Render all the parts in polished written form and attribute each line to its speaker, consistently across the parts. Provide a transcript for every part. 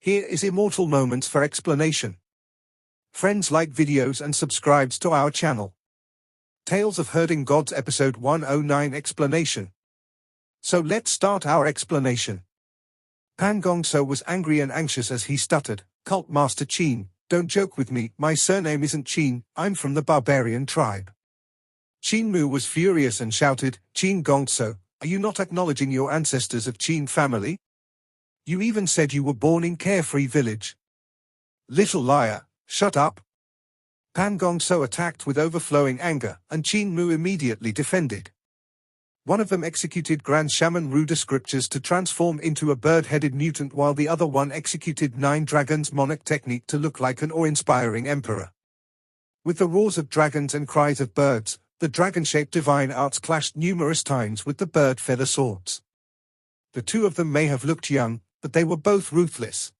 Speaker 1: Here is Immortal Moments for explanation. Friends, like videos and subscribes to our channel. Tales of Herding Gods Episode 109 Explanation. So let's start our explanation. Pan Gongso was angry and anxious as he stuttered, "Cult Master Qin, don't joke with me, my surname isn't Qin, I'm from the barbarian tribe." Qin Mu was furious and shouted, "Qin Gongso, are you not acknowledging your ancestors of Qin family? You even said you were born in Carefree Village. Little liar, shut up." Pan Gongso attacked with overflowing anger, and Qin Mu immediately defended. One of them executed Grand Shaman Ruda scriptures to transform into a bird-headed mutant, while the other one executed 9 dragons monarch technique to look like an awe-inspiring emperor. With the roars of dragons and cries of birds, the dragon-shaped divine arts clashed numerous times with the bird feather swords. The two of them may have looked young, but they were both ruthless.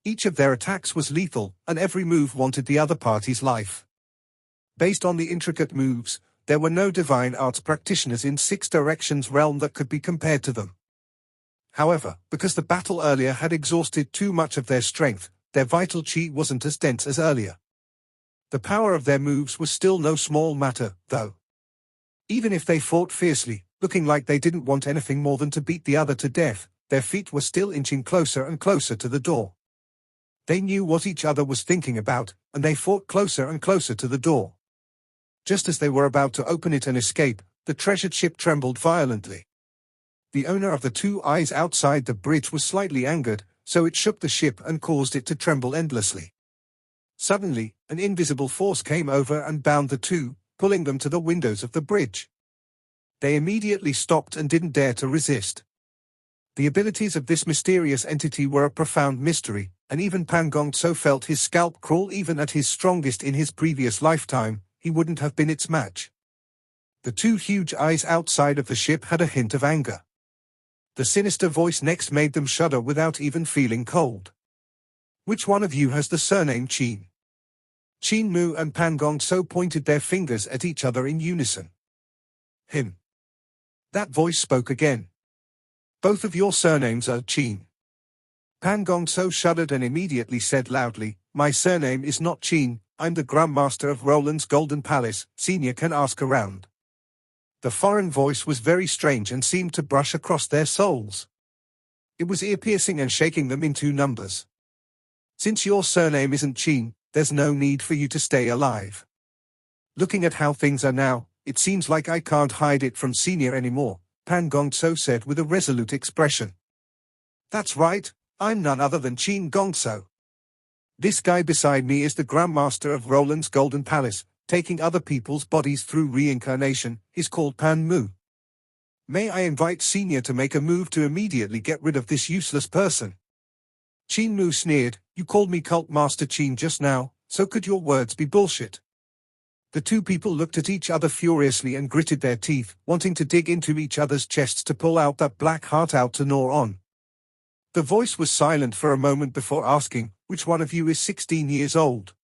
Speaker 1: Each of their attacks was lethal, and every move wanted the other party's life. Based on the intricate moves, there were no divine arts practitioners in Six Directions realm that could be compared to them. However, because the battle earlier had exhausted too much of their strength, their vital chi wasn't as dense as earlier. The power of their moves was still no small matter, though. Even if they fought fiercely, looking like they didn't want anything more than to beat the other to death, their feet were still inching closer and closer to the door. They knew what each other was thinking about, and they fought closer and closer to the door. Just as they were about to open it and escape, the treasured ship trembled violently. The owner of the 2 eyes outside the bridge was slightly angered, so it shook the ship and caused it to tremble endlessly. Suddenly, an invisible force came over and bound the two, pulling them to the windows of the bridge. They immediately stopped and didn't dare to resist. The abilities of this mysterious entity were a profound mystery, and even Pan Gongso felt his scalp crawl. Even at his strongest in his previous lifetime, he wouldn't have been its match. The 2 huge eyes outside of the ship had a hint of anger. The sinister voice next made them shudder without even feeling cold. "Which one of you has the surname Qin?" Qin Mu and Pan Gongso pointed their fingers at each other in unison. "Him." That voice spoke again. "Both of your surnames are Qin." Pan Gongso shuddered and immediately said loudly, "My surname is not Qin, I'm the Grandmaster of Roland's Golden Palace, Senior can ask around." The foreign voice was very strange and seemed to brush across their souls. It was ear-piercing and shaking them into numbers. "Since your surname isn't Qin, there's no need for you to stay alive. Looking at how things are now, it seems like I can't hide it from Senior anymore," Pan Gongso said with a resolute expression. "That's right, I'm none other than Qin Gongso. This guy beside me is the Grandmaster of Roland's Golden Palace, taking other people's bodies through reincarnation. He's called Pan Mu. May I invite Senior to make a move to immediately get rid of this useless person?" Qin Mu sneered, "You called me Cult Master Qin just now, so could your words be bullshit?" The 2 people looked at each other furiously and gritted their teeth, wanting to dig into each other's chests to pull out that black heart out to gnaw on. The voice was silent for a moment before asking, "Which one of you is 16 years old?"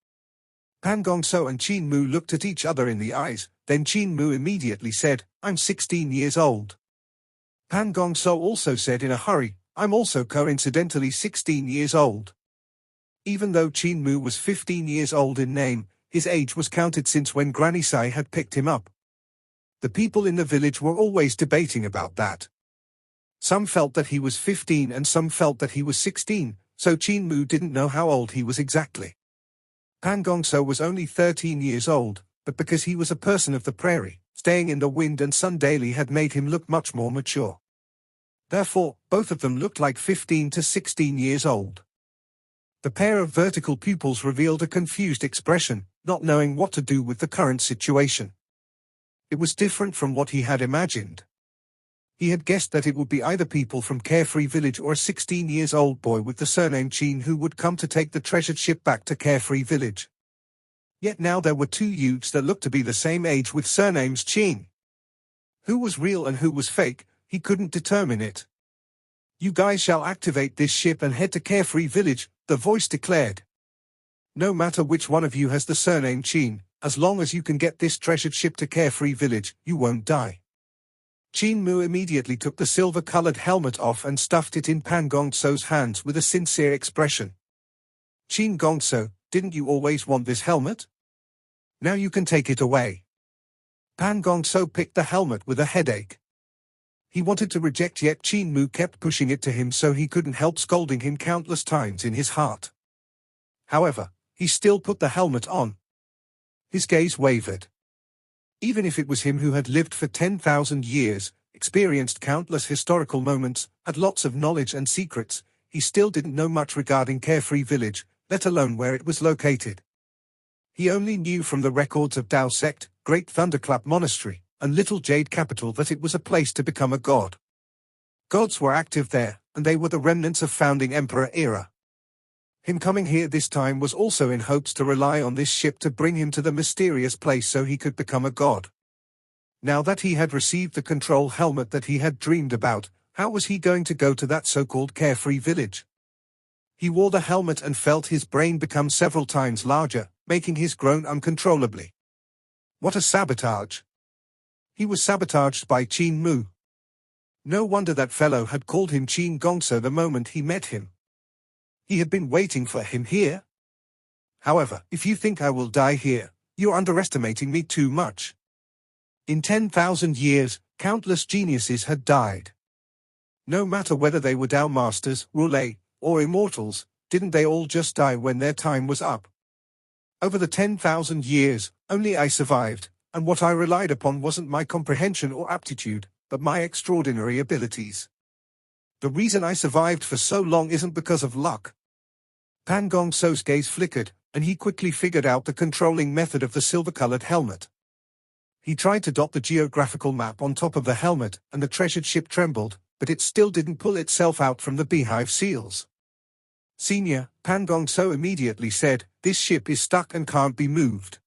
Speaker 1: Pan Gongso and Qin Mu looked at each other in the eyes, then Qin Mu immediately said, "I'm 16 years old." Pan Gongso also said in a hurry, "I'm also coincidentally 16 years old." Even though Qin Mu was 15 years old in name, his age was counted since when Granny Sai had picked him up. The people in the village were always debating about that. Some felt that he was 15 and some felt that he was 16, so Qin Mu didn't know how old he was exactly. Pan Gongso was only 13 years old, but because he was a person of the prairie, staying in the wind and sun daily had made him look much more mature. Therefore, both of them looked like 15 to 16 years old. The pair of vertical pupils revealed a confused expression, not knowing what to do with the current situation. It was different from what he had imagined. He had guessed that it would be either people from Carefree Village or a 16-year-old boy with the surname Qin who would come to take the treasured ship back to Carefree Village. Yet now there were 2 youths that looked to be the same age with surnames Qin. Who was real and who was fake, he couldn't determine it. "You guys shall activate this ship and head to Carefree Village," the voice declared. "No matter which one of you has the surname Qin, as long as you can get this treasured ship to Carefree Village, you won't die." Qin Mu immediately took the silver-colored helmet off and stuffed it in Pan Gongso's hands with a sincere expression. "Qin Gongso, didn't you always want this helmet? Now you can take it away." Pan Gongso picked the helmet with a headache. He wanted to reject, yet Qin Mu kept pushing it to him, so he couldn't help scolding him countless times in his heart. However, he still put the helmet on. His gaze wavered. Even if it was him who had lived for 10,000 years, experienced countless historical moments, had lots of knowledge and secrets, he still didn't know much regarding Carefree Village, let alone where it was located. He only knew from the records of Tao Sect, Great Thunderclap Monastery, and Little Jade Capital that it was a place to become a god. Gods were active there, and they were the remnants of founding emperor era. Him coming here this time was also in hopes to rely on this ship to bring him to the mysterious place so he could become a god. Now that he had received the control helmet that he had dreamed about, how was he going to go to that so-called Carefree Village? He wore the helmet and felt his brain become several times larger, making his groan uncontrollably. What a sabotage! He was sabotaged by Qin Mu. No wonder that fellow had called him Qin Gongso the moment he met him. He had been waiting for him here. However, if you think I will die here, you're underestimating me too much. In 10,000 years, countless geniuses had died. No matter whether they were Tao Masters, Roulet, or Immortals, didn't they all just die when their time was up? Over the 10,000 years, only I survived, and what I relied upon wasn't my comprehension or aptitude, but my extraordinary abilities. The reason I survived for so long isn't because of luck. Pan Gongso's gaze flickered, and he quickly figured out the controlling method of the silver-colored helmet. He tried to dot the geographical map on top of the helmet, and the treasured ship trembled, but it still didn't pull itself out from the beehive seals. "Senior," Pan Gongso immediately said, "this ship is stuck and can't be moved."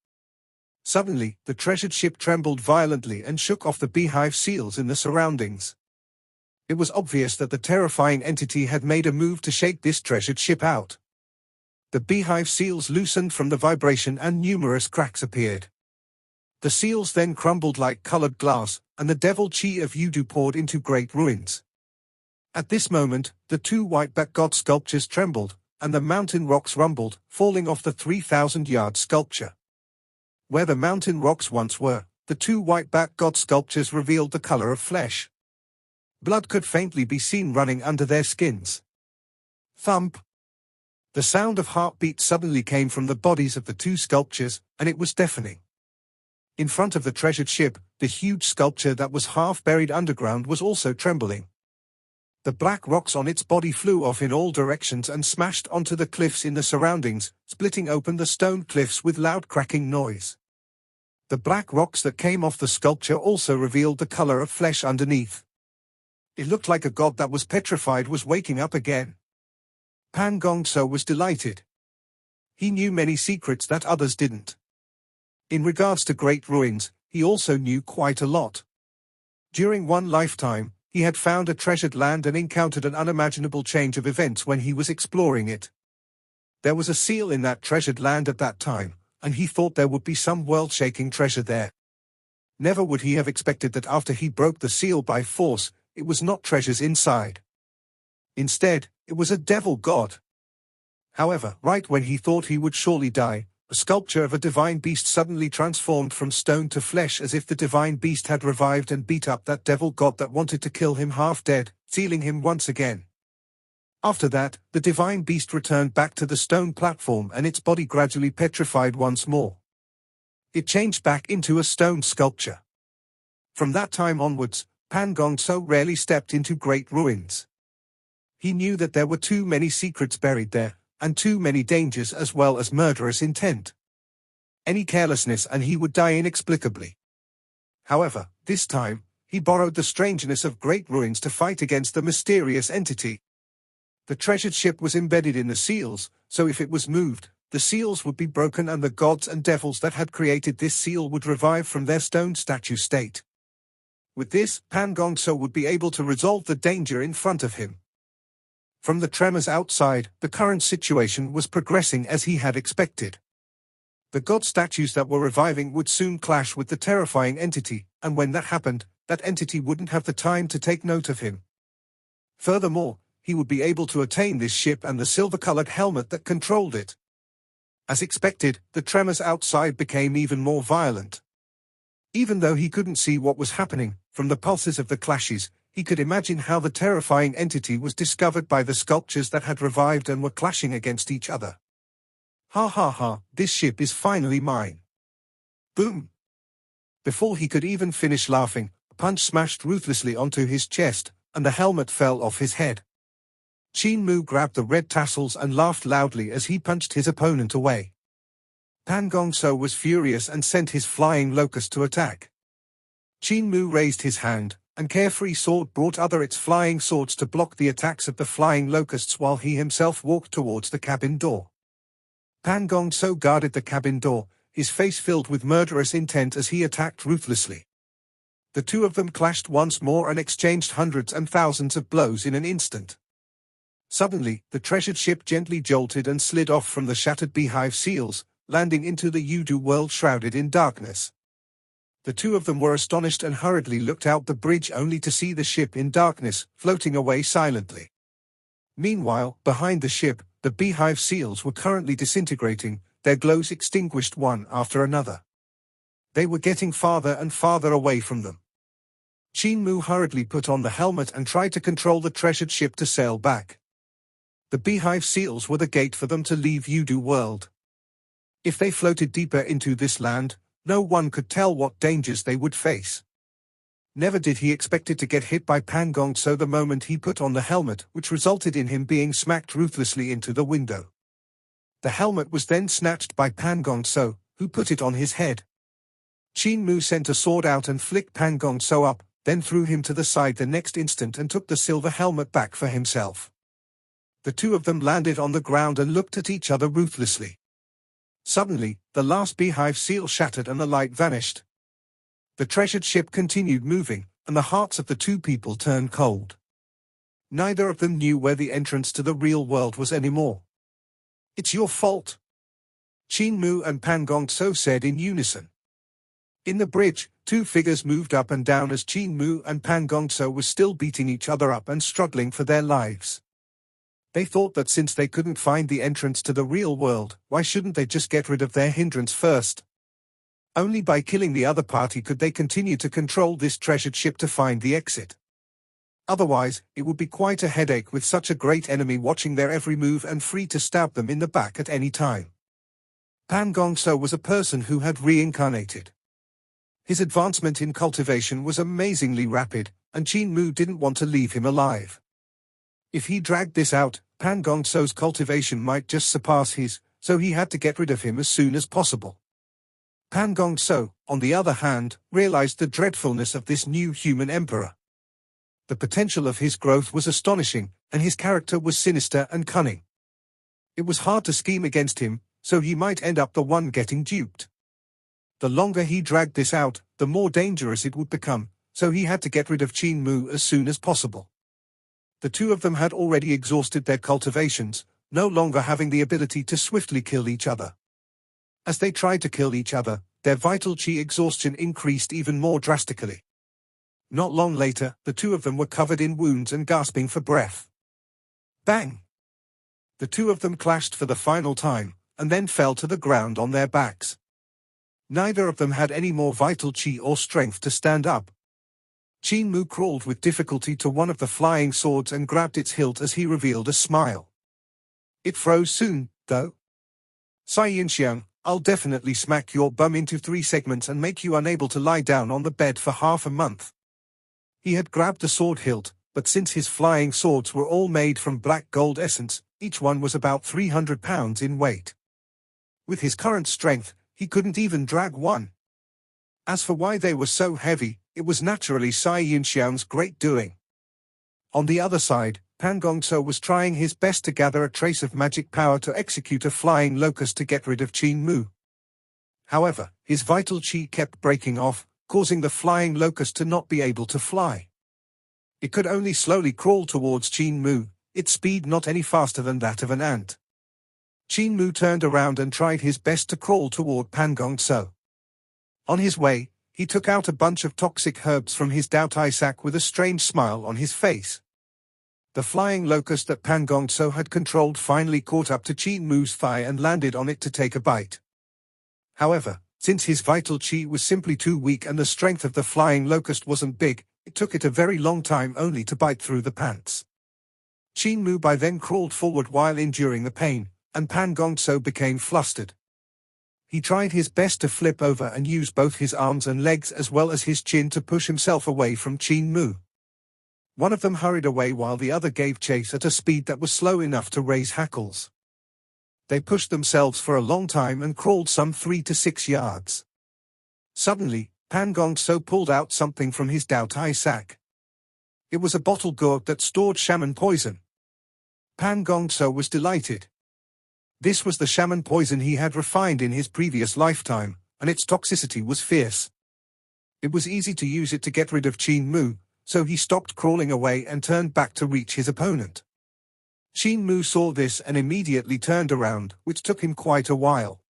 Speaker 1: Suddenly, the treasured ship trembled violently and shook off the beehive seals in the surroundings. It was obvious that the terrifying entity had made a move to shake this treasured ship out. The beehive seals loosened from the vibration and numerous cracks appeared. The seals then crumbled like colored glass, and the devil chi of Yudu poured into great ruins. At this moment, the two white-back god sculptures trembled, and the mountain rocks rumbled, falling off the 3,000-yard sculpture. Where the mountain rocks once were, the two white-back god sculptures revealed the color of flesh. Blood could faintly be seen running under their skins. Thump! The sound of heartbeats suddenly came from the bodies of the two sculptures, and it was deafening. In front of the treasured ship, the huge sculpture that was half buried underground was also trembling. The black rocks on its body flew off in all directions and smashed onto the cliffs in the surroundings, splitting open the stone cliffs with loud cracking noise. The black rocks that came off the sculpture also revealed the color of flesh underneath. It looked like a god that was petrified was waking up again. Pan Gongso was delighted. He knew many secrets that others didn't. In regards to great ruins, he also knew quite a lot. During one lifetime, he had found a treasured land and encountered an unimaginable change of events when he was exploring it. There was a seal in that treasured land at that time, and he thought there would be some world-shaking treasure there. Never would he have expected that after he broke the seal by force, it was not treasures inside. Instead, it was a devil god. However, right when he thought he would surely die, a sculpture of a divine beast suddenly transformed from stone to flesh, as if the divine beast had revived and beat up that devil god that wanted to kill him half dead, sealing him once again. After that, the divine beast returned back to the stone platform and its body gradually petrified once more. It changed back into a stone sculpture. From that time onwards, Pan Gongso rarely stepped into great ruins. He knew that there were too many secrets buried there, and too many dangers as well as murderous intent. Any carelessness and he would die inexplicably. However, this time, he borrowed the strangeness of great ruins to fight against the mysterious entity. The treasured ship was embedded in the seals, so if it was moved, the seals would be broken and the gods and devils that had created this seal would revive from their stone statue state. With this, Pan Gongso would be able to resolve the danger in front of him. From the tremors outside, the current situation was progressing as he had expected. The god statues that were reviving would soon clash with the terrifying entity, and when that happened, that entity wouldn't have the time to take note of him. Furthermore, he would be able to attain this ship and the silver-colored helmet that controlled it. As expected, the tremors outside became even more violent. Even though he couldn't see what was happening, from the pulses of the clashes, he could imagine how the terrifying entity was discovered by the sculptures that had revived and were clashing against each other. Ha ha ha, this ship is finally mine. Boom! Before he could even finish laughing, a punch smashed ruthlessly onto his chest, and the helmet fell off his head. Qin Mu grabbed the red tassels and laughed loudly as he punched his opponent away. Pan Gongso was furious and sent his flying locust to attack. Qin Mu raised his hand, and Carefree Sword brought its flying swords to block the attacks of the flying locusts while he himself walked towards the cabin door. Pan Gongso guarded the cabin door, his face filled with murderous intent as he attacked ruthlessly. The two of them clashed once more and exchanged hundreds and thousands of blows in an instant. Suddenly, the treasured ship gently jolted and slid off from the shattered beehive seals, landing into the Yudu world shrouded in darkness. The two of them were astonished and hurriedly looked out the bridge only to see the ship in darkness, floating away silently. Meanwhile, behind the ship, the beehive seals were currently disintegrating, their glows extinguished one after another. They were getting farther and farther away from them. Qin Mu hurriedly put on the helmet and tried to control the treasured ship to sail back. The beehive seals were the gate for them to leave Yudu world. If they floated deeper into this land, no one could tell what dangers they would face. Never did he expect it to get hit by Pan Gongso the moment he put on the helmet, which resulted in him being smacked ruthlessly into the window. The helmet was then snatched by Pan Gongso, who put it on his head. Qin Mu sent a sword out and flicked Pan Gongso up, then threw him to the side the next instant and took the silver helmet back for himself. The two of them landed on the ground and looked at each other ruthlessly. Suddenly, the last beehive seal shattered and the light vanished. The treasured ship continued moving, and the hearts of the two people turned cold. Neither of them knew where the entrance to the real world was anymore. "It's your fault," Qin Mu and Pan Gongso said in unison. In the bridge, two figures moved up and down as Qin Mu and Pan Gongso were still beating each other up and struggling for their lives. They thought that since they couldn't find the entrance to the real world, why shouldn't they just get rid of their hindrance first? Only by killing the other party could they continue to control this treasured ship to find the exit. Otherwise, it would be quite a headache with such a great enemy watching their every move and free to stab them in the back at any time. Pan Gongso was a person who had reincarnated. His advancement in cultivation was amazingly rapid, and Qin Mu didn't want to leave him alive. If he dragged this out, Pan Gongso's cultivation might just surpass his, so he had to get rid of him as soon as possible. Pan Gongso, on the other hand, realized the dreadfulness of this new human emperor. The potential of his growth was astonishing, and his character was sinister and cunning. It was hard to scheme against him, so he might end up the one getting duped. The longer he dragged this out, the more dangerous it would become, so he had to get rid of Qin Mu as soon as possible. The two of them had already exhausted their cultivations, no longer having the ability to swiftly kill each other. As they tried to kill each other, their vital qi exhaustion increased even more drastically. Not long later, the two of them were covered in wounds and gasping for breath. Bang! The two of them clashed for the final time, and then fell to the ground on their backs. Neither of them had any more vital qi or strength to stand up. Qin Mu crawled with difficulty to one of the flying swords and grabbed its hilt as he revealed a smile. It froze soon, though. "Cai Yinxiang, I'll definitely smack your bum into 3 segments and make you unable to lie down on the bed for half a month." He had grabbed the sword hilt, but since his flying swords were all made from black gold essence, each one was about 300 pounds in weight. With his current strength, he couldn't even drag one. As for why they were so heavy, it was naturally Cai Yinxiang's great doing. On the other side, Pan Gongso was trying his best to gather a trace of magic power to execute a flying locust to get rid of Qin Mu. However, his vital qi kept breaking off, causing the flying locust to not be able to fly. It could only slowly crawl towards Qin Mu, its speed not any faster than that of an ant. Qin Mu turned around and tried his best to crawl toward Pan Gongso. On his way, he took out a bunch of toxic herbs from his Daotai sack with a strange smile on his face. The flying locust that Pan Gongso had controlled finally caught up to Qin Mu's thigh and landed on it to take a bite. However, since his vital qi was simply too weak and the strength of the flying locust wasn't big, it took it a very long time only to bite through the pants. Qin Mu by then crawled forward while enduring the pain, and Pan Gongso became flustered. He tried his best to flip over and use both his arms and legs as well as his chin to push himself away from Qin Mu. One of them hurried away while the other gave chase at a speed that was slow enough to raise hackles. They pushed themselves for a long time and crawled some 3 to 6 yards. Suddenly, Pan Gongso pulled out something from his Daotai sack. It was a bottle gourd that stored shaman poison. Pan Gongso was delighted. This was the shaman poison he had refined in his previous lifetime, and its toxicity was fierce. It was easy to use it to get rid of Qin Mu, so he stopped crawling away and turned back to reach his opponent. Qin Mu saw this and immediately turned around, which took him quite a while.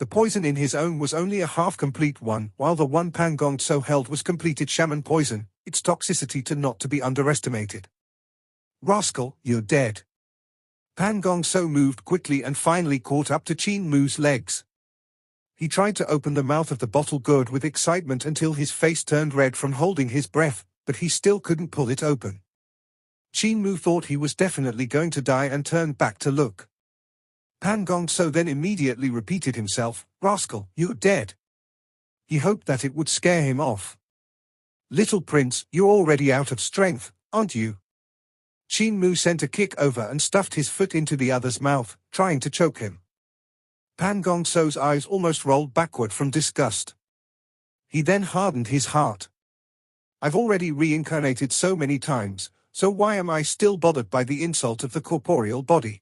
Speaker 1: The poison in his own was only a half-complete one, while the one Pan Gongso held was completed shaman poison, its toxicity not to be underestimated. "Rascal, you're dead." Pan Gongso moved quickly and finally caught up to Qin Mu's legs. He tried to open the mouth of the bottle gourd with excitement until his face turned red from holding his breath, but he still couldn't pull it open. Qin Mu thought he was definitely going to die and turned back to look. Pan Gongso then immediately repeated himself, "Rascal, you're dead." He hoped that it would scare him off. "Little prince, you're already out of strength, aren't you?" Qin Mu sent a kick over and stuffed his foot into the other's mouth, trying to choke him. Pan Gongso's eyes almost rolled backward from disgust. He then hardened his heart. "I've already reincarnated so many times, so why am I still bothered by the insult of the corporeal body?"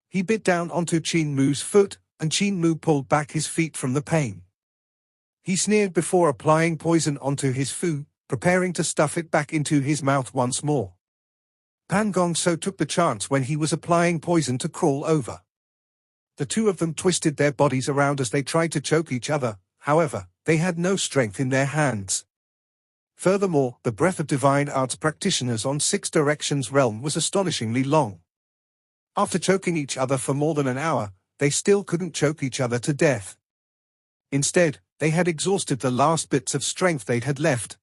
Speaker 1: He bit down onto Qin Mu's foot, and Qin Mu pulled back his feet from the pain. He sneered before applying poison onto his food, preparing to stuff it back into his mouth once more. Pan Gongso took the chance when he was applying poison to crawl over. The two of them twisted their bodies around as they tried to choke each other, however, they had no strength in their hands. Furthermore, the breath of divine arts practitioners on Six Directions realm was astonishingly long. After choking each other for more than an hour, they still couldn't choke each other to death. Instead, they had exhausted the last bits of strength they had left.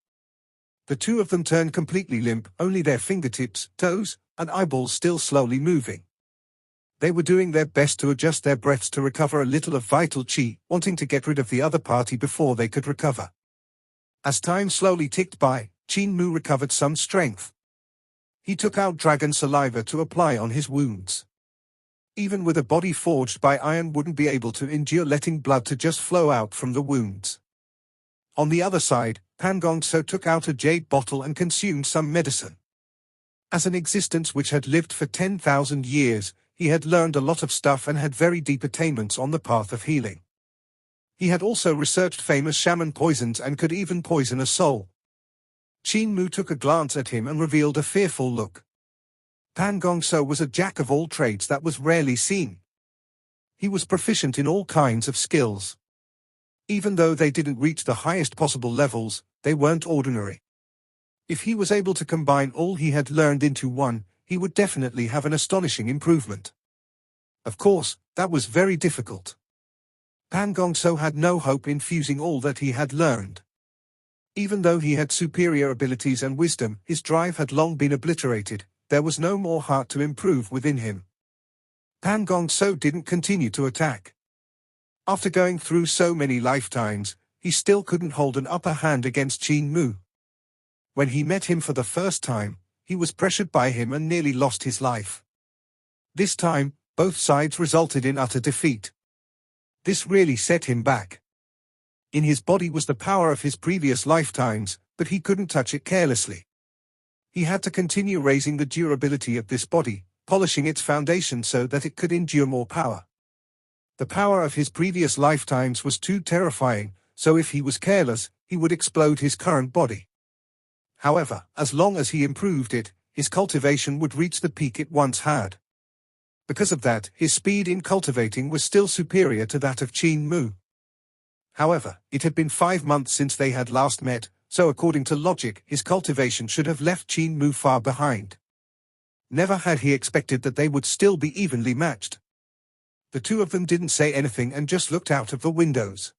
Speaker 1: The two of them turned completely limp, only their fingertips, toes, and eyeballs still slowly moving. They were doing their best to adjust their breaths to recover a little of vital qi, wanting to get rid of the other party before they could recover. As time slowly ticked by, Qin Mu recovered some strength. He took out dragon saliva to apply on his wounds. Even with a body forged by iron wouldn't be able to endure letting blood to just flow out from the wounds. On the other side, Pan Gongso took out a jade bottle and consumed some medicine. As an existence which had lived for 10,000 years, he had learned a lot of stuff and had very deep attainments on the path of healing. He had also researched famous shaman poisons and could even poison a soul. Qin Mu took a glance at him and revealed a fearful look. Pan Gongso was a jack of all trades that was rarely seen. He was proficient in all kinds of skills. Even though they didn't reach the highest possible levels, they weren't ordinary. If he was able to combine all he had learned into one, he would definitely have an astonishing improvement. Of course, that was very difficult. Pan Gongso had no hope in fusing all that he had learned. Even though he had superior abilities and wisdom, his drive had long been obliterated. There was no more heart to improve within him. Pan Gongso didn't continue to attack. After going through so many lifetimes, he still couldn't hold an upper hand against Qin Mu. When he met him for the first time, he was pressured by him and nearly lost his life. This time, both sides resulted in utter defeat. This really set him back. In his body was the power of his previous lifetimes, but he couldn't touch it carelessly. He had to continue raising the durability of this body, polishing its foundation so that it could endure more power. The power of his previous lifetimes was too terrifying, so if he was careless, he would explode his current body. However, as long as he improved it, his cultivation would reach the peak it once had. Because of that, his speed in cultivating was still superior to that of Qin Mu. However, it had been 5 months since they had last met, so according to logic, his cultivation should have left Qin Mu far behind. Never had he expected that they would still be evenly matched. The two of them didn't say anything and just looked out of the windows.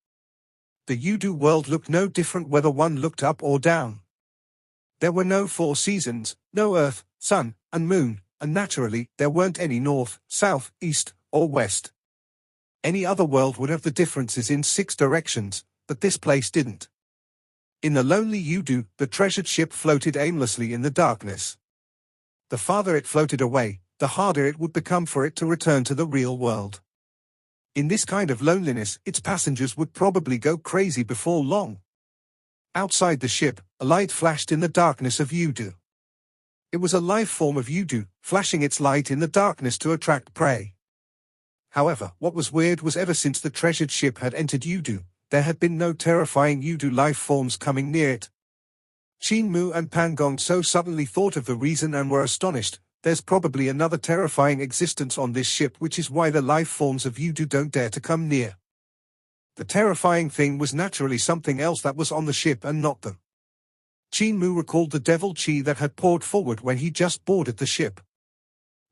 Speaker 1: The Yudu world looked no different whether one looked up or down. There were no 4 seasons, no earth, sun, and moon, and naturally, there weren't any north, south, east, or west. Any other world would have the differences in 6 directions, but this place didn't. In the lonely Yudu, the treasured ship floated aimlessly in the darkness. The farther it floated away, the harder it would become for it to return to the real world. In this kind of loneliness, its passengers would probably go crazy before long. Outside the ship, a light flashed in the darkness of Yudu. It was a life form of Yudu, flashing its light in the darkness to attract prey. However, what was weird was ever since the treasured ship had entered Yudu, there had been no terrifying Yudu life forms coming near it. Qin Mu and Pan Gong so suddenly thought of the reason and were astonished. There's probably another terrifying existence on this ship, which is why the life forms of Yudu don't dare to come near. The terrifying thing was naturally something else that was on the ship and not them. Qin Mu recalled the devil chi that had poured forward when he just boarded the ship.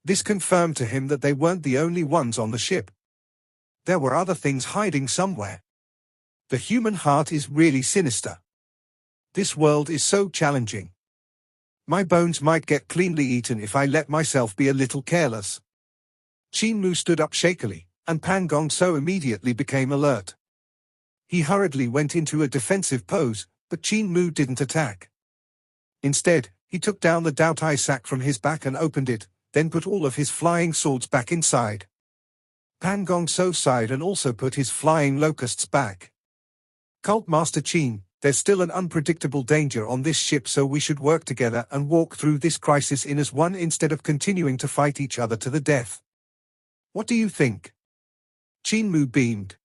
Speaker 1: This confirmed to him that they weren't the only ones on the ship. There were other things hiding somewhere. The human heart is really sinister. This world is so challenging. My bones might get cleanly eaten if I let myself be a little careless. Qin Mu stood up shakily, and Pan Gong so immediately became alert. He hurriedly went into a defensive pose, but Qin Mu didn't attack. Instead, he took down the Daotai sack from his back and opened it, then put all of his flying swords back inside. Pan Gong so sighed and also put his flying locusts back. Cult Master Qin, there's still an unpredictable danger on this ship, so we should work together and walk through this crisis in as one instead of continuing to fight each other to the death. What do you think? Qin Mu beamed.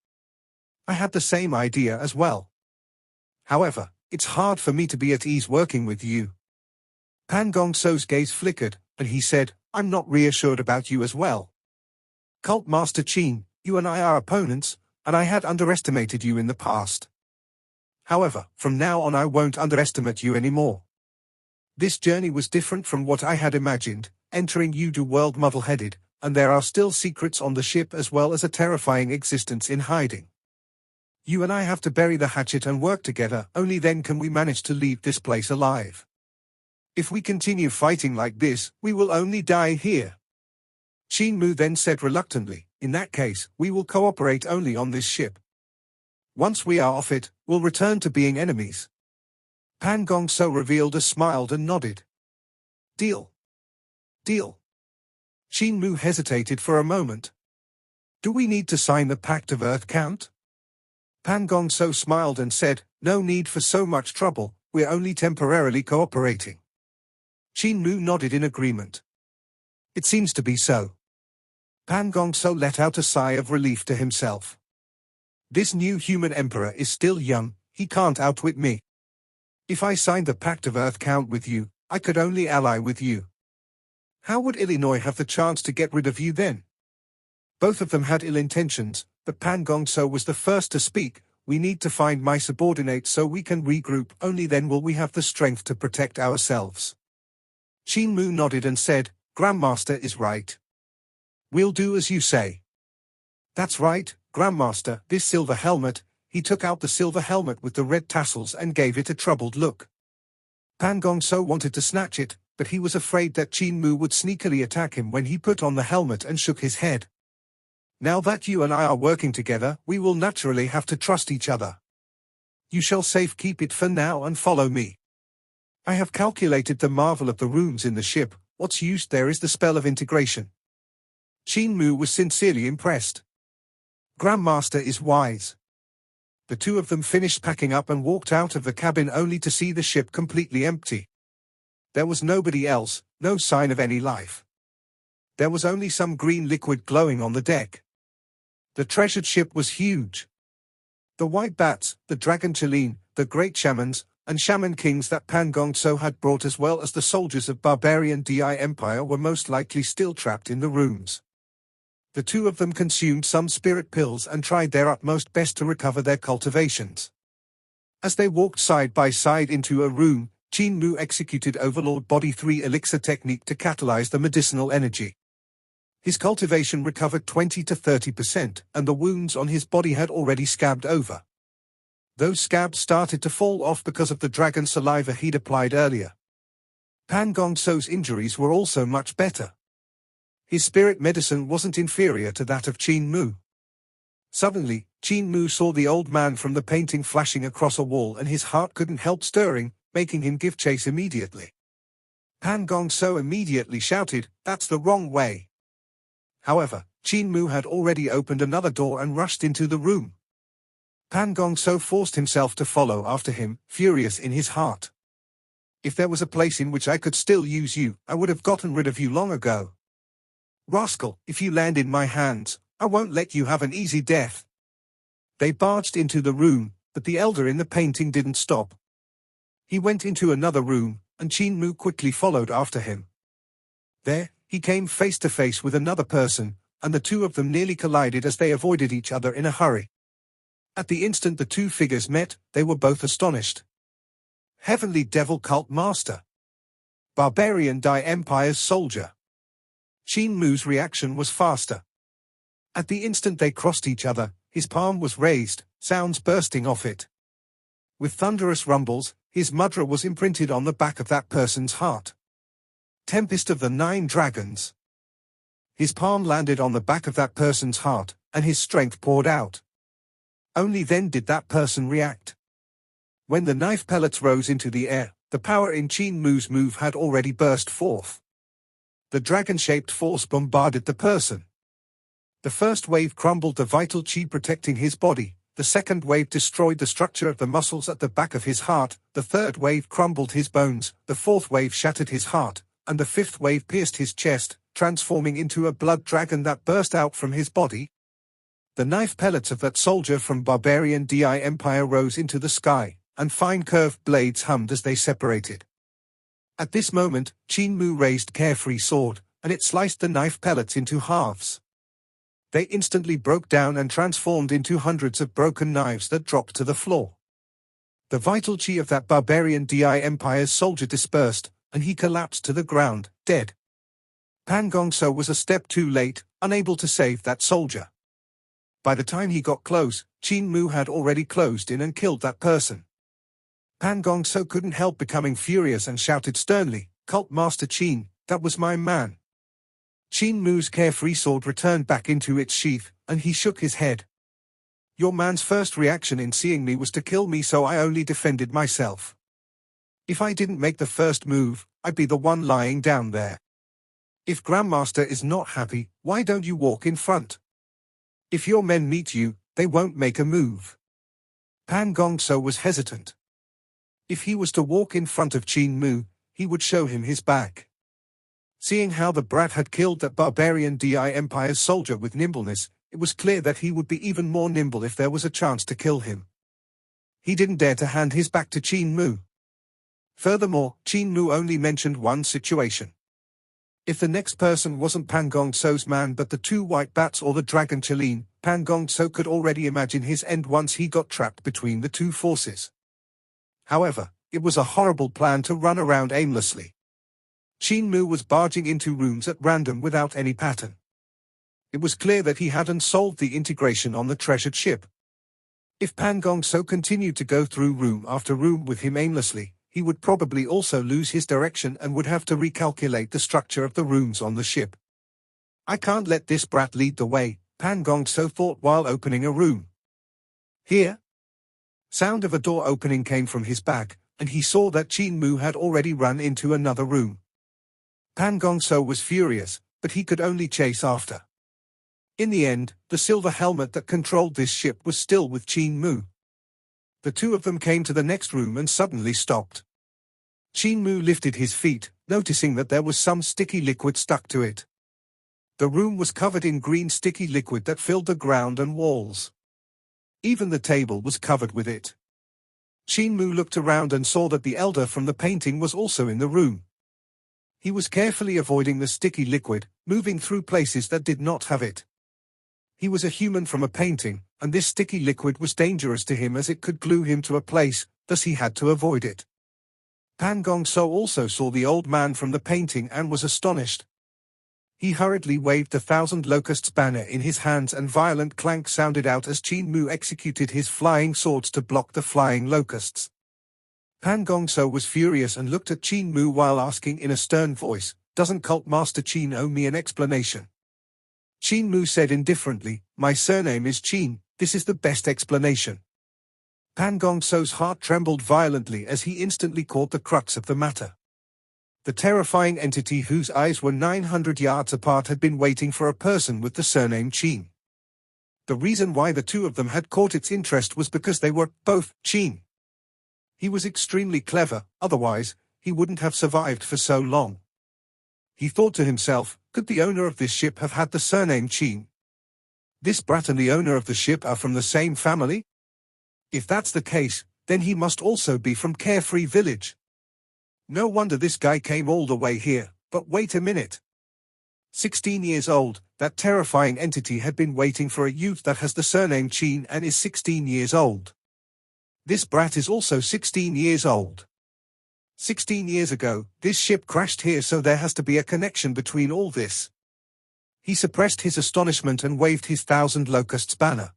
Speaker 1: I had the same idea as well. However, it's hard for me to be at ease working with you. Pan Gong So's gaze flickered, and he said, I'm not reassured about you as well. Cult Master Qin, you and I are opponents, and I had underestimated you in the past. However, from now on I won't underestimate you anymore. This journey was different from what I had imagined, entering Yudu world muddle-headed, and there are still secrets on the ship as well as a terrifying existence in hiding. You and I have to bury the hatchet and work together, only then can we manage to leave this place alive. If we continue fighting like this, we will only die here. Qin Mu then said reluctantly, in that case, we will cooperate only on this ship. Once we are off it, we'll return to being enemies. Pan Gong So revealed a smile and nodded. Deal. Deal. Qin Mu hesitated for a moment. Do we need to sign the Pact of Earth Count? Pan Gong So smiled and said, no need for so much trouble, we're only temporarily cooperating. Qin Mu nodded in agreement. It seems to be so. Pan Gong So let out a sigh of relief to himself. This new human emperor is still young, he can't outwit me. If I signed the Pact of Earth Count with you, I could only ally with you. How would Illinois have the chance to get rid of you then? Both of them had ill intentions, but Pan Gong So was the first to speak. We need to find my subordinate so we can regroup, only then will we have the strength to protect ourselves. Qin Mu nodded and said, Grandmaster is right. We'll do as you say. That's right, Grandmaster, this silver helmet. He took out the silver helmet with the red tassels and gave it a troubled look. Pan Gong So wanted to snatch it, but he was afraid that Qin Mu would sneakily attack him when he put on the helmet and shook his head. Now that you and I are working together, we will naturally have to trust each other. You shall safekeep it for now and follow me. I have calculated the marvel of the rooms in the ship. What's used there is the spell of integration. Qin Mu was sincerely impressed. Grandmaster is wise. The two of them finished packing up and walked out of the cabin only to see the ship completely empty. There was nobody else, no sign of any life. There was only some green liquid glowing on the deck. The treasured ship was huge. The white bats, the dragon Qilin, the great shamans, and shaman kings that Pan Gong So had brought as well as the soldiers of barbarian Di Empire were most likely still trapped in the rooms. The two of them consumed some spirit pills and tried their utmost best to recover their cultivations. As they walked side by side into a room, Qin Mu executed Overlord Body 3 elixir technique to catalyze the medicinal energy. His cultivation recovered 20 to 30%, and the wounds on his body had already scabbed over. Those scabs started to fall off because of the dragon saliva he'd applied earlier. Pan Gongso's injuries were also much better. His spirit medicine wasn't inferior to that of Qin Mu. Suddenly, Qin Mu saw the old man from the painting flashing across a wall, and his heart couldn't help stirring, making him give chase immediately. Pan Gongso immediately shouted, "That's the wrong way." However, Qin Mu had already opened another door and rushed into the room. Pan Gongso forced himself to follow after him, furious in his heart. "If there was a place in which I could still use you, I would have gotten rid of you long ago. Rascal, if you land in my hands, I won't let you have an easy death." They barged into the room, but the elder in the painting didn't stop. He went into another room, and Qin Mu quickly followed after him. There, he came face to face with another person, and the two of them nearly collided as they avoided each other in a hurry. At the instant the two figures met, they were both astonished. Heavenly Devil Cult Master. Barbarian Dai Empire's soldier. Qin Mu's reaction was faster. At the instant they crossed each other, his palm was raised, sounds bursting off it. With thunderous rumbles, his mudra was imprinted on the back of that person's heart. Tempest of the 9 Dragons. His palm landed on the back of that person's heart, and his strength poured out. Only then did that person react. When the knife pellets rose into the air, the power in Qin Mu's move had already burst forth. The dragon-shaped force bombarded the person. The first wave crumbled the vital chi protecting his body, the second wave destroyed the structure of the muscles at the back of his heart, the third wave crumbled his bones, the fourth wave shattered his heart, and the fifth wave pierced his chest, transforming into a blood dragon that burst out from his body. The knife pellets of that soldier from Barbarian Dai Empire rose into the sky, and fine curved blades hummed as they separated. At this moment, Qin Mu raised Carefree sword, and it sliced the knife pellets into halves. They instantly broke down and transformed into hundreds of broken knives that dropped to the floor. The vital chi of that Barbarian Dai Empire's soldier dispersed, and he collapsed to the ground, dead. Pan Gongso was a step too late, unable to save that soldier. By the time he got close, Qin Mu had already closed in and killed that person. Pan Gongso couldn't help becoming furious and shouted sternly, "Cult Master Qin, that was my man." Qin Mu's Carefree sword returned back into its sheath, and he shook his head. "Your man's first reaction in seeing me was to kill me, so I only defended myself. If I didn't make the first move, I'd be the one lying down there. If Grandmaster is not happy, why don't you walk in front? If your men meet you, they won't make a move." Pan Gongso was hesitant. If he was to walk in front of Qin Mu, he would show him his back. Seeing how the brat had killed that Barbarian Dai Empire's soldier with nimbleness, it was clear that he would be even more nimble if there was a chance to kill him. He didn't dare to hand his back to Qin Mu. Furthermore, Qin Mu only mentioned one situation. If the next person wasn't Pan Gongso's man but the 2 white bats or the dragon Chelin, Pan Gongso could already imagine his end once he got trapped between the two forces. However, it was a horrible plan to run around aimlessly. Qin Mu was barging into rooms at random without any pattern. It was clear that he hadn't solved the integration on the treasured ship. If Pan Gongso continued to go through room after room with him aimlessly, he would probably also lose his direction and would have to recalculate the structure of the rooms on the ship. "I can't let this brat lead the way," Pan Gongso thought while opening a room. Here, sound of a door opening came from his back, and he saw that Qin Mu had already run into another room. Pan Gongso was furious, but he could only chase after. In the end, the silver helmet that controlled this ship was still with Qin Mu. The two of them came to the next room and suddenly stopped. Qin Mu lifted his feet, noticing that there was some sticky liquid stuck to it. The room was covered in green sticky liquid that filled the ground and walls. Even the table was covered with it. Qin Mu looked around and saw that the elder from the painting was also in the room. He was carefully avoiding the sticky liquid, moving through places that did not have it. He was a human from a painting, and this sticky liquid was dangerous to him as it could glue him to a place, thus he had to avoid it. Pan Gongso also saw the old man from the painting and was astonished. He hurriedly waved the 1,000 Locusts banner in his hands and violent clank sounded out as Qin Mu executed his flying swords to block the flying locusts. Pan Gongso was furious and looked at Qin Mu while asking in a stern voice, "Doesn't Cult Master Qin owe me an explanation?" Qin Mu said indifferently, "My surname is Qin, this is the best explanation." Pan Gongso's heart trembled violently as he instantly caught the crux of the matter. The terrifying entity whose eyes were 900 yards apart had been waiting for a person with the surname Qin. The reason why the two of them had caught its interest was because they were both Qin. He was extremely clever, otherwise, he wouldn't have survived for so long. He thought to himself, could the owner of this ship have had the surname Qin? This brat and the owner of the ship are from the same family? If that's the case, then he must also be from Carefree Village. No wonder this guy came all the way here, but wait a minute. 16 years old, that terrifying entity had been waiting for a youth that has the surname Qin and is 16 years old. This brat is also 16 years old. 16 years ago, this ship crashed here, so there has to be a connection between all this. He suppressed his astonishment and waved his 1,000 Locusts banner.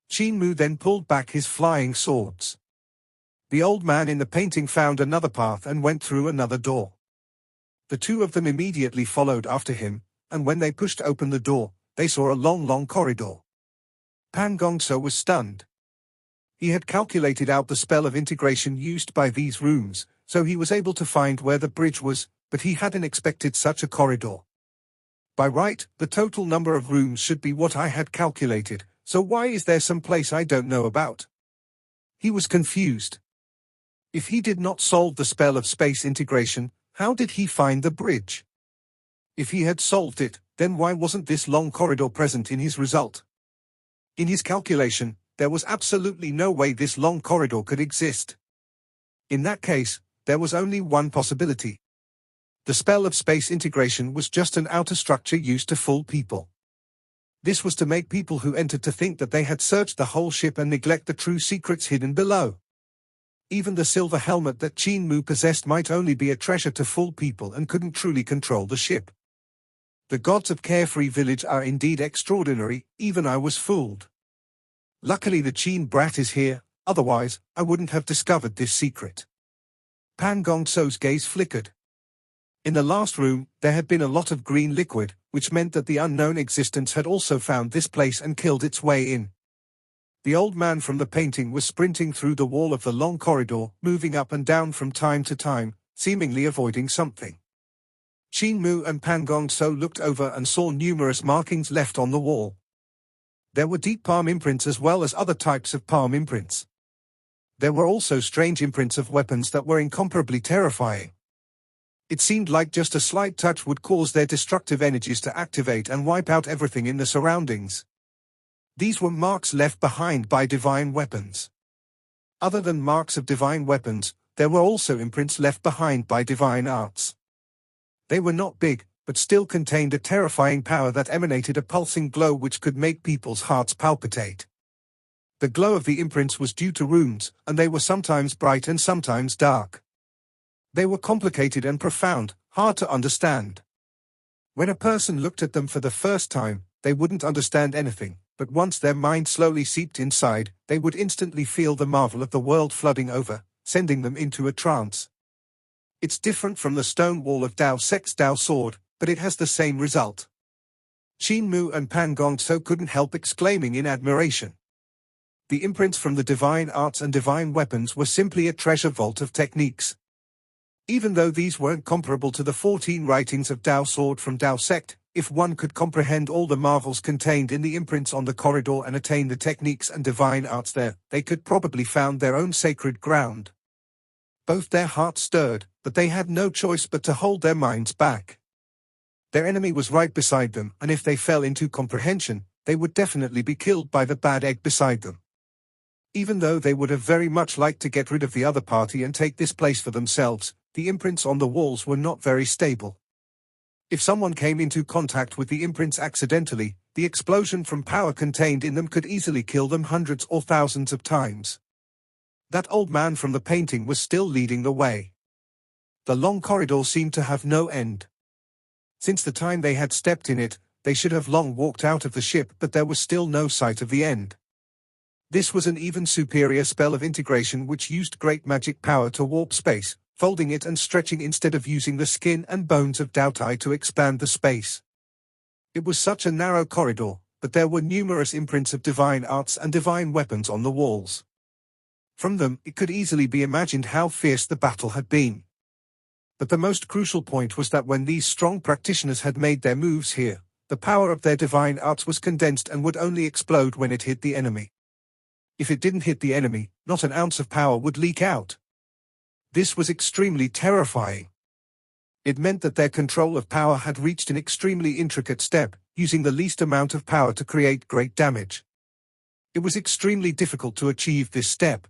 Speaker 1: Qin Mu then pulled back his flying swords. The old man in the painting found another path and went through another door. The two of them immediately followed after him, and when they pushed open the door, they saw a long corridor. Pan Gongso was stunned. He had calculated out the spell of integration used by these rooms, so he was able to find where the bridge was, but he hadn't expected such a corridor. By right, the total number of rooms should be what I had calculated, so why is there some place I don't know about? He was confused. If he did not solve the spell of space integration, how did he find the bridge? If he had solved it, then why wasn't this long corridor present in his result? In his calculation, there was absolutely no way this long corridor could exist. In that case, there was only one possibility. The spell of space integration was just an outer structure used to fool people. This was to make people who entered to think that they had searched the whole ship and neglect the true secrets hidden below. Even the silver helmet that Qin Mu possessed might only be a treasure to fool people and couldn't truly control the ship. The gods of Carefree Village are indeed extraordinary, even I was fooled. Luckily the Qin brat is here, otherwise, I wouldn't have discovered this secret. Pan Gongso's gaze flickered. In the last room, there had been a lot of green liquid, which meant that the unknown existence had also found this place and killed its way in. The old man from the painting was sprinting through the wall of the long corridor, moving up and down from time to time, seemingly avoiding something. Qin Mu and Pan Gongso looked over and saw numerous markings left on the wall. There were deep palm imprints as well as other types of palm imprints. There were also strange imprints of weapons that were incomparably terrifying. It seemed like just a slight touch would cause their destructive energies to activate and wipe out everything in the surroundings. These were marks left behind by divine weapons. Other than marks of divine weapons, there were also imprints left behind by divine arts. They were not big, but still contained a terrifying power that emanated a pulsing glow which could make people's hearts palpitate. The glow of the imprints was due to runes, and they were sometimes bright and sometimes dark. They were complicated and profound, hard to understand. When a person looked at them for the first time, they wouldn't understand anything, but once their mind slowly seeped inside, they would instantly feel the marvel of the world flooding over, sending them into a trance. It's different from the stone wall of Dao Sect's Dao sword, but it has the same result. Qin Mu and Pan Gongso couldn't help exclaiming in admiration. The imprints from the divine arts and divine weapons were simply a treasure vault of techniques. Even though these weren't comparable to the 14 writings of Dao sword from Dao Sect, if one could comprehend all the marvels contained in the imprints on the corridor and attain the techniques and divine arts there, they could probably found their own sacred ground. Both their hearts stirred, but they had no choice but to hold their minds back. Their enemy was right beside them, and if they fell into comprehension, they would definitely be killed by the bad egg beside them. Even though they would have very much liked to get rid of the other party and take this place for themselves, the imprints on the walls were not very stable. If someone came into contact with the imprints accidentally, the explosion from power contained in them could easily kill them hundreds or thousands of times. That old man from the painting was still leading the way. The long corridor seemed to have no end. Since the time they had stepped in it, they should have long walked out of the ship, but there was still no sight of the end. This was an even superior spell of integration which used great magic power to warp space, folding it and stretching instead of using the skin and bones of Daotai to expand the space. It was such a narrow corridor, but there were numerous imprints of divine arts and divine weapons on the walls. From them, it could easily be imagined how fierce the battle had been. But the most crucial point was that when these strong practitioners had made their moves here, the power of their divine arts was condensed and would only explode when it hit the enemy. If it didn't hit the enemy, not an ounce of power would leak out. This was extremely terrifying. It meant that their control of power had reached an extremely intricate step, using the least amount of power to create great damage. It was extremely difficult to achieve this step.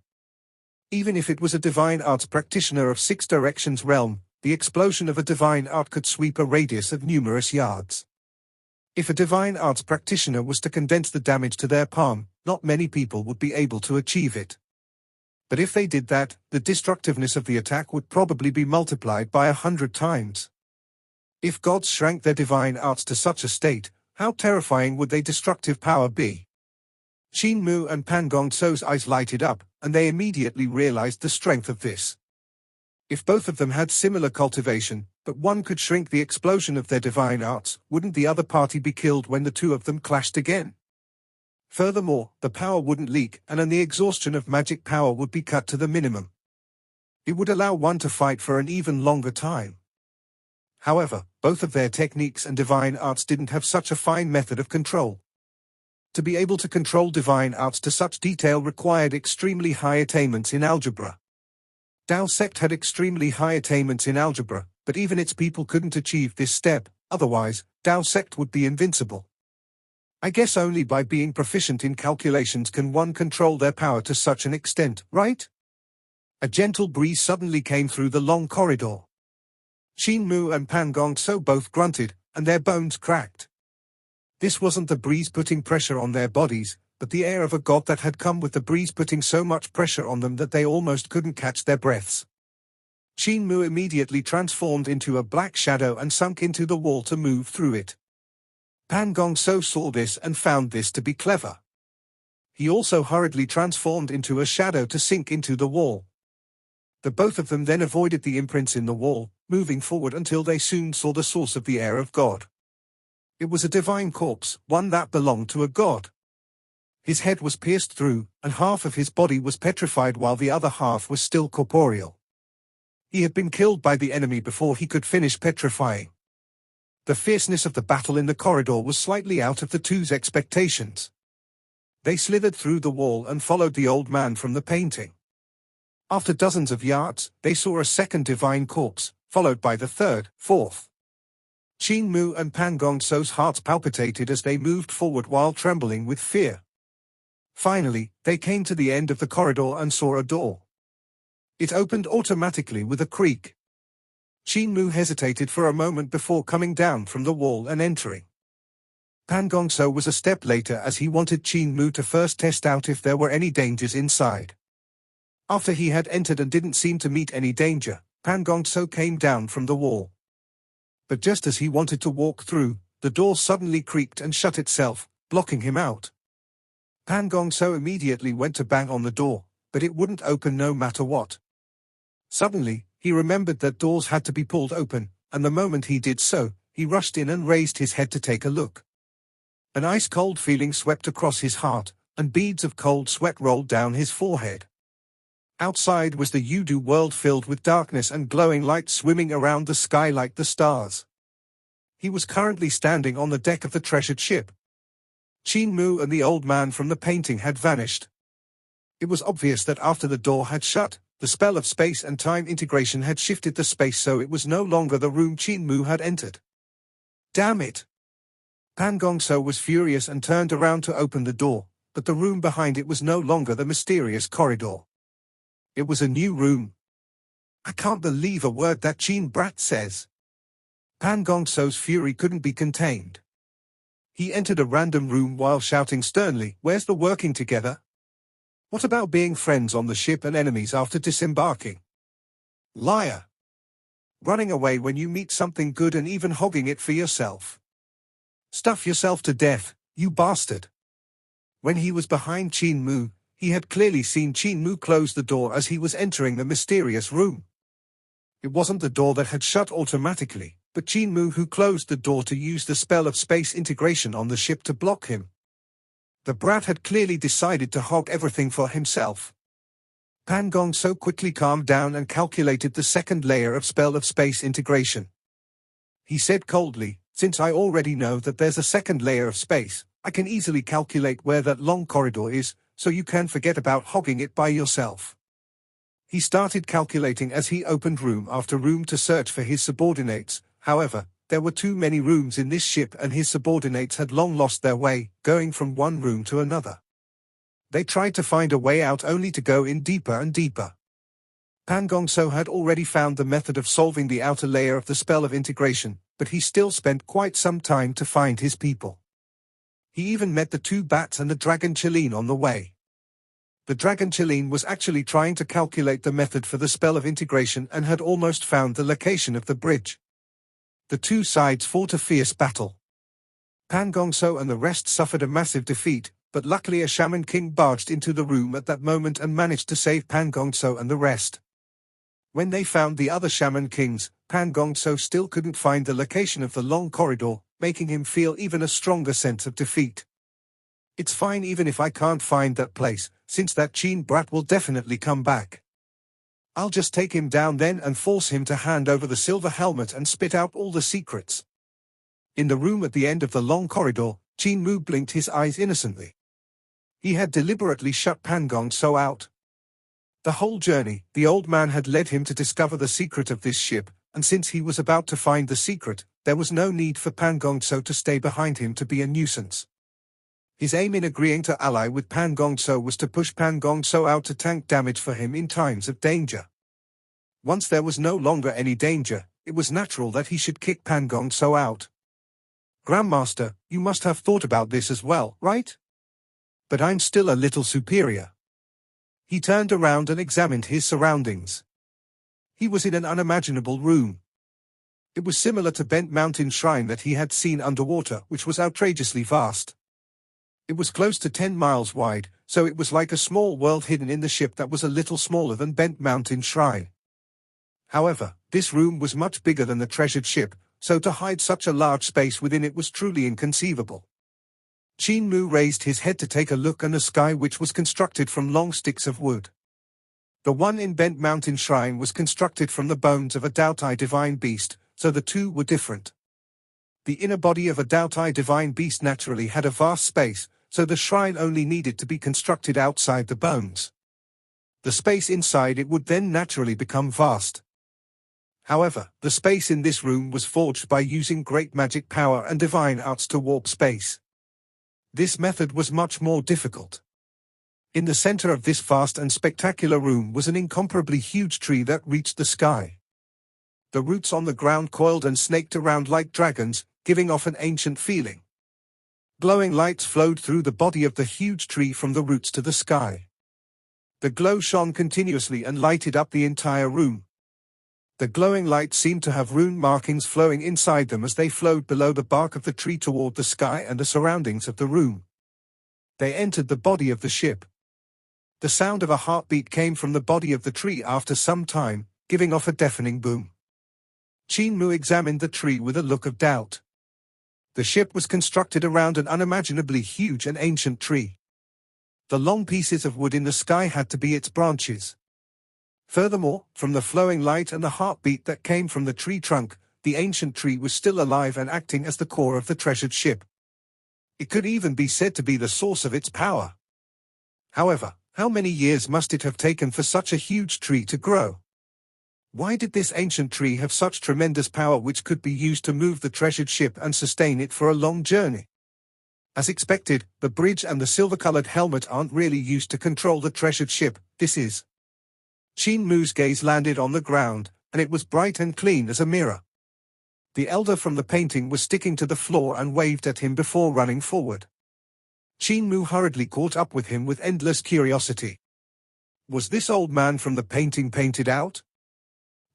Speaker 1: Even if it was a divine arts practitioner of Six Directions realm, the explosion of a divine art could sweep a radius of numerous yards. If a divine arts practitioner was to condense the damage to their palm, not many people would be able to achieve it. But if they did that, the destructiveness of the attack would probably be multiplied by 100 times. If gods shrank their divine arts to such a state, how terrifying would their destructive power be? Qin Mu and Pan Gongso's eyes lighted up, and they immediately realized the strength of this. If both of them had similar cultivation, but one could shrink the explosion of their divine arts, wouldn't the other party be killed when the two of them clashed again? Furthermore, the power wouldn't leak, and the exhaustion of magic power would be cut to the minimum. It would allow one to fight for an even longer time. However, both of their techniques and divine arts didn't have such a fine method of control. To be able to control divine arts to such detail required extremely high attainments in algebra. Dao sect had extremely high attainments in algebra, but even its people couldn't achieve this step, otherwise, Dao sect would be invincible. I guess only by being proficient in calculations can one control their power to such an extent, right? A gentle breeze suddenly came through the long corridor. Qin Mu and Pan Gongso both grunted, and their bones cracked. This wasn't the breeze putting pressure on their bodies, but the air of a god that had come with the breeze putting so much pressure on them that they almost couldn't catch their breaths. Qin Mu immediately transformed into a black shadow and sunk into the wall to move through it. Pan Gongso saw this and found this to be clever. He also hurriedly transformed into a shadow to sink into the wall. The both of them then avoided the imprints in the wall, moving forward until they soon saw the source of the air of God. It was a divine corpse, one that belonged to a god. His head was pierced through, and half of his body was petrified while the other half was still corporeal. He had been killed by the enemy before he could finish petrifying. The fierceness of the battle in the corridor was slightly out of the two's expectations. They slithered through the wall and followed the old man from the painting. After dozens of yards, they saw a second divine corpse, followed by the third, fourth. Qin Mu and Pan Gongso's hearts palpitated as they moved forward while trembling with fear. Finally, they came to the end of the corridor and saw a door. It opened automatically with a creak. Qin Mu hesitated for a moment before coming down from the wall and entering. Pan Gongso was a step later as he wanted Qin Mu to first test out if there were any dangers inside. After he had entered and didn't seem to meet any danger, Pan Gongso came down from the wall. But just as he wanted to walk through, the door suddenly creaked and shut itself, blocking him out. Pan Gongso immediately went to bang on the door, but it wouldn't open no matter what. Suddenly, he remembered that doors had to be pulled open, and the moment he did so, he rushed in and raised his head to take a look. An ice-cold feeling swept across his heart, and beads of cold sweat rolled down his forehead. Outside was the Yudu world filled with darkness and glowing light swimming around the sky like the stars. He was currently standing on the deck of the treasured ship. Qin Mu and the old man from the painting had vanished. It was obvious that after the door had shut, the spell of space and time integration had shifted the space so it was no longer the room Qin Mu had entered. Damn it! Pan Gongso was furious and turned around to open the door, but the room behind it was no longer the mysterious corridor. It was a new room. I can't believe a word that Qin brat says. Pan Gongso's fury couldn't be contained. He entered a random room while shouting sternly, "Where's the working together? What about being friends on the ship and enemies after disembarking? Liar! Running away when you meet something good and even hogging it for yourself. Stuff yourself to death, you bastard." When he was behind Qin Mu, he had clearly seen Qin Mu close the door as he was entering the mysterious room. It wasn't the door that had shut automatically, but Qin Mu who closed the door to use the spell of space integration on the ship to block him. The brat had clearly decided to hog everything for himself. Pan Gong so quickly calmed down and calculated the second layer of spell of space integration. He said coldly, "Since I already know that there's a second layer of space, I can easily calculate where that long corridor is, so you can forget about hogging it by yourself." He started calculating as he opened room after room to search for his subordinates. However, there were too many rooms in this ship and his subordinates had long lost their way, going from one room to another. They tried to find a way out only to go in deeper and deeper. Pan Gongso had already found the method of solving the outer layer of the spell of integration, but he still spent quite some time to find his people. He even met the two bats and the dragon Qilin on the way. The dragon Qilin was actually trying to calculate the method for the spell of integration and had almost found the location of the bridge. The two sides fought a fierce battle. Pan Gongso and the rest suffered a massive defeat, but luckily a shaman king barged into the room at that moment and managed to save Pan Gongso and the rest. When they found the other shaman kings, Pan Gongso still couldn't find the location of the long corridor, making him feel even a stronger sense of defeat. "It's fine even if I can't find that place, since that Qin brat will definitely come back. I'll just take him down then and force him to hand over the silver helmet and spit out all the secrets." In the room at the end of the long corridor, Qin Mu blinked his eyes innocently. He had deliberately shut Pan Gongso out. The whole journey, the old man had led him to discover the secret of this ship, and since he was about to find the secret, there was no need for Pan Gongso to stay behind him to be a nuisance. His aim in agreeing to ally with Pan Gongso was to push Pan Gongso out to tank damage for him in times of danger. Once there was no longer any danger, it was natural that he should kick Pan Gongso out. "Grandmaster, you must have thought about this as well, right? But I'm still a little superior." He turned around and examined his surroundings. He was in an unimaginable room. It was similar to Bent Mountain Shrine that he had seen underwater, which was outrageously vast. It was close to 10 miles wide, so it was like a small world hidden in the ship that was a little smaller than Bent Mountain Shrine. However, this room was much bigger than the treasured ship, so to hide such a large space within it was truly inconceivable. Qin Mu raised his head to take a look at the sky, which was constructed from long sticks of wood. The one in Bent Mountain Shrine was constructed from the bones of a Daotai divine beast, so the two were different. The inner body of a Daotai divine beast naturally had a vast space, so the shrine only needed to be constructed outside the bones. The space inside it would then naturally become vast. However, the space in this room was forged by using great magic power and divine arts to warp space. This method was much more difficult. In the center of this vast and spectacular room was an incomparably huge tree that reached the sky. The roots on the ground coiled and snaked around like dragons, giving off an ancient feeling. Glowing lights flowed through the body of the huge tree from the roots to the sky. The glow shone continuously and lighted up the entire room. The glowing lights seemed to have rune markings flowing inside them as they flowed below the bark of the tree toward the sky and the surroundings of the room. They entered the body of the ship. The sound of a heartbeat came from the body of the tree after some time, giving off a deafening boom. Qin Mu examined the tree with a look of doubt. The ship was constructed around an unimaginably huge and ancient tree. The long pieces of wood in the sky had to be its branches. Furthermore, from the flowing light and the heartbeat that came from the tree trunk, the ancient tree was still alive and acting as the core of the treasured ship. It could even be said to be the source of its power. However, how many years must it have taken for such a huge tree to grow? Why did this ancient tree have such tremendous power which could be used to move the treasured ship and sustain it for a long journey? As expected, the bridge and the silver-colored helmet aren't really used to control the treasured ship. This is. Qin Mu's gaze landed on the ground, and it was bright and clean as a mirror. The elder from the painting was sticking to the floor and waved at him before running forward. Qin Mu hurriedly caught up with him with endless curiosity. Was this old man from the painting painted out?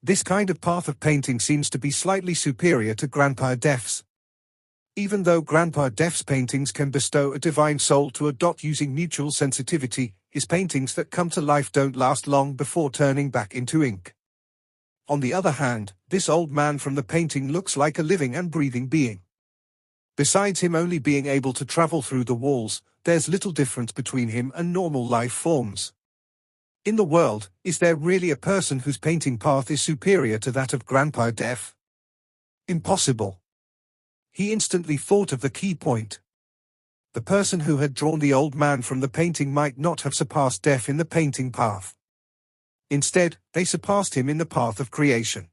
Speaker 1: This kind of path of painting seems to be slightly superior to Grandpa Def's. Even though Grandpa Def's paintings can bestow a divine soul to a dot using mutual sensitivity, his paintings that come to life don't last long before turning back into ink. On the other hand, this old man from the painting looks like a living and breathing being. Besides him only being able to travel through the walls, there's little difference between him and normal life forms. In the world, is there really a person whose painting path is superior to that of Grandpa Def? Impossible. He instantly thought of the key point. The person who had drawn the old man from the painting might not have surpassed Def in the painting path. Instead, they surpassed him in the path of creation.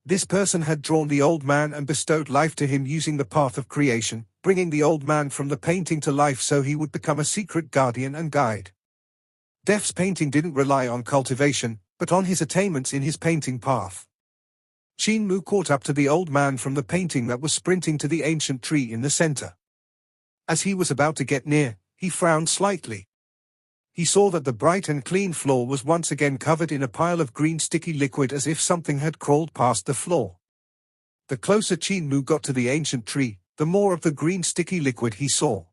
Speaker 1: This person had drawn the old man and bestowed life to him using the path of creation, bringing the old man from the painting to life so he would become a secret guardian and guide. Def's painting didn't rely on cultivation, but on his attainments in his painting path. Qin Mu caught up to the old man from the painting that was sprinting to the ancient tree in the center. As he was about to get near, he frowned slightly. He saw that the bright and clean floor was once again covered in a pile of green sticky liquid as if something had crawled past the floor. The closer Qin Mu got to the ancient tree, the more of the green sticky liquid he saw.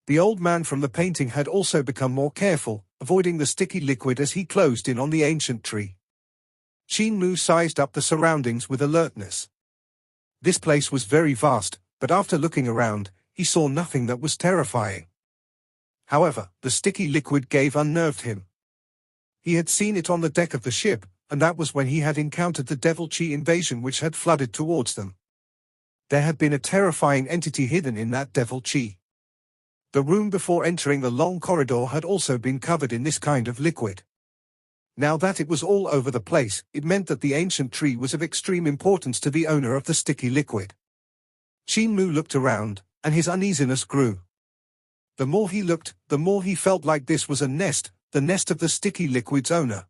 Speaker 1: The old man from the painting had also become more careful, avoiding the sticky liquid as he closed in on the ancient tree. Qin Mu sized up the surroundings with alertness. This place was very vast, but after looking around, he saw nothing that was terrifying. However, the sticky liquid unnerved him. He had seen it on the deck of the ship, and that was when he had encountered the Devil Qi invasion which had flooded towards them. There had been a terrifying entity hidden in that Devil Qi. The room before entering the long corridor had also been covered in this kind of liquid. Now that it was all over the place, it meant that the ancient tree was of extreme importance to the owner of the sticky liquid. Qin Mu looked around, and his uneasiness grew. The more he looked, the more he felt like this was a nest, the nest of the sticky liquid's owner.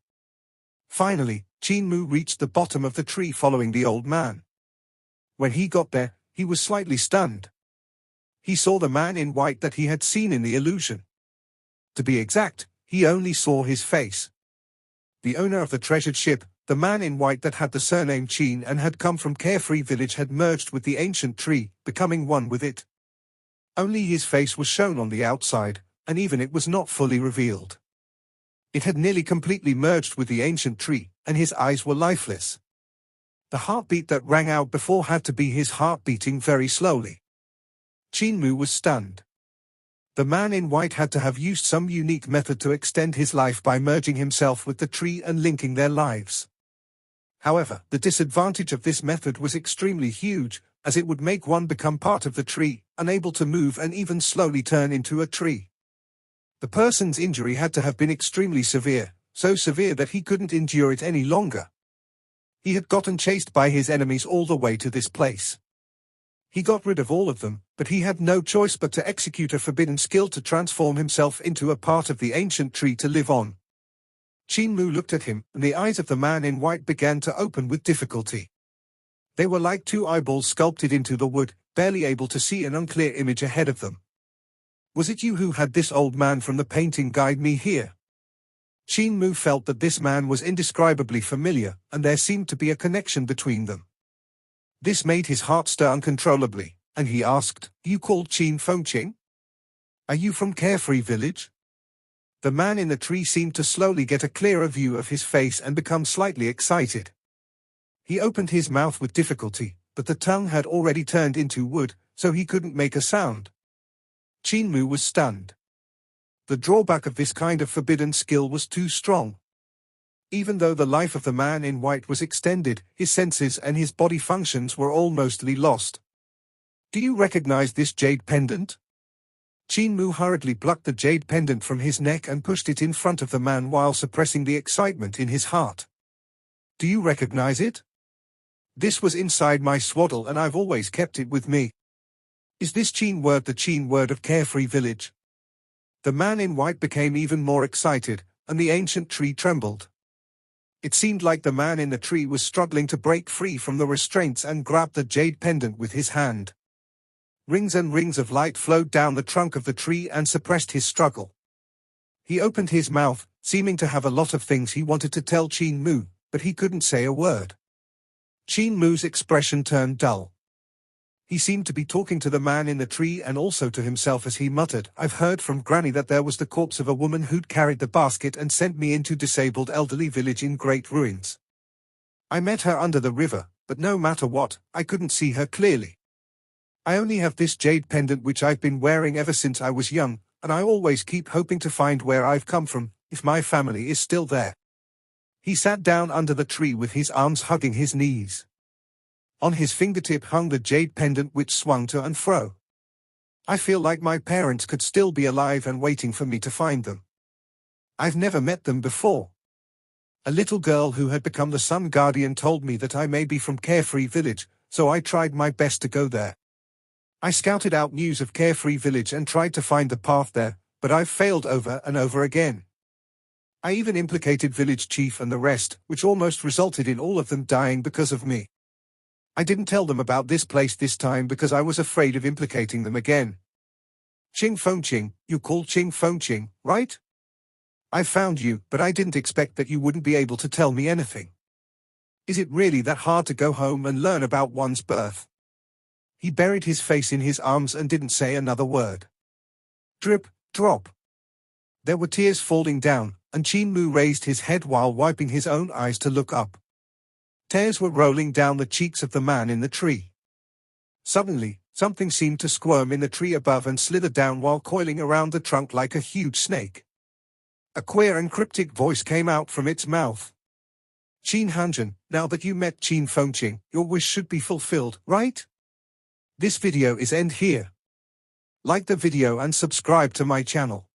Speaker 1: Finally, Qin Mu reached the bottom of the tree following the old man. When he got there, he was slightly stunned. He saw the man in white that he had seen in the illusion. To be exact, he only saw his face. The owner of the treasured ship, the man in white that had the surname Qin and had come from Carefree Village, had merged with the ancient tree, becoming one with it. Only his face was shown on the outside, and even it was not fully revealed. It had nearly completely merged with the ancient tree, and his eyes were lifeless. The heartbeat that rang out before had to be his heart beating very slowly. Qin Mu was stunned. The man in white had to have used some unique method to extend his life by merging himself with the tree and linking their lives. However, the disadvantage of this method was extremely huge, as it would make one become part of the tree, unable to move and even slowly turn into a tree. The person's injury had to have been extremely severe, so severe that he couldn't endure it any longer. He had gotten chased by his enemies all the way to this place. He got rid of all of them, but he had no choice but to execute a forbidden skill to transform himself into a part of the ancient tree to live on. Qin Mu looked at him, and the eyes of the man in white began to open with difficulty. They were like two eyeballs sculpted into the wood, barely able to see an unclear image ahead of them. Was it you who had this old man from the painting guide me here? Qin Mu felt that this man was indescribably familiar, and there seemed to be a connection between them. This made his heart stir uncontrollably, and he asked, "You called Qin Fengqing? Are you from Carefree Village?" The man in the tree seemed to slowly get a clearer view of his face and become slightly excited. He opened his mouth with difficulty, but the tongue had already turned into wood, so he couldn't make a sound. Qin Mu was stunned. The drawback of this kind of forbidden skill was too strong. Even though the life of the man in white was extended, his senses and his body functions were all mostly lost. "Do you recognize this jade pendant?" Qin Mu hurriedly plucked the jade pendant from his neck and pushed it in front of the man while suppressing the excitement in his heart. "Do you recognize it? This was inside my swaddle and I've always kept it with me. Is this Qin word the Qin word of Carefree Village?" The man in white became even more excited, and the ancient tree trembled. It seemed like the man in the tree was struggling to break free from the restraints and grab the jade pendant with his hand. Rings and rings of light flowed down the trunk of the tree and suppressed his struggle. He opened his mouth, seeming to have a lot of things he wanted to tell Qin Mu, but he couldn't say a word. Qin Mu's expression turned dull. He seemed to be talking to the man in the tree and also to himself as he muttered, "I've heard from Granny that there was the corpse of a woman who'd carried the basket and sent me into disabled elderly village in great ruins. I met her under the river, but no matter what, I couldn't see her clearly. I only have this jade pendant which I've been wearing ever since I was young, and I always keep hoping to find where I've come from, if my family is still there." He sat down under the tree with his arms hugging his knees. On his fingertip hung the jade pendant which swung to and fro. "I feel like my parents could still be alive and waiting for me to find them. I've never met them before. A little girl who had become the sun guardian told me that I may be from Carefree Village, so I tried my best to go there. I scouted out news of Carefree Village and tried to find the path there, but I've failed over and over again. I even implicated village chief and the rest, which almost resulted in all of them dying because of me. I didn't tell them about this place this time because I was afraid of implicating them again. Qing Fengqing, you call Qing Fengqing, right? I found you, but I didn't expect that you wouldn't be able to tell me anything. Is it really that hard to go home and learn about one's birth?" He buried his face in his arms and didn't say another word. Drip, drop. There were tears falling down, and Qin Mu raised his head while wiping his own eyes to look up. Tears were rolling down the cheeks of the man in the tree. Suddenly, something seemed to squirm in the tree above and slither down while coiling around the trunk like a huge snake. A queer and cryptic voice came out from its mouth. "Qin Hanjin, now that you met Qin Fengqing, your wish should be fulfilled, right? This video is end here. Like the video and subscribe to my channel.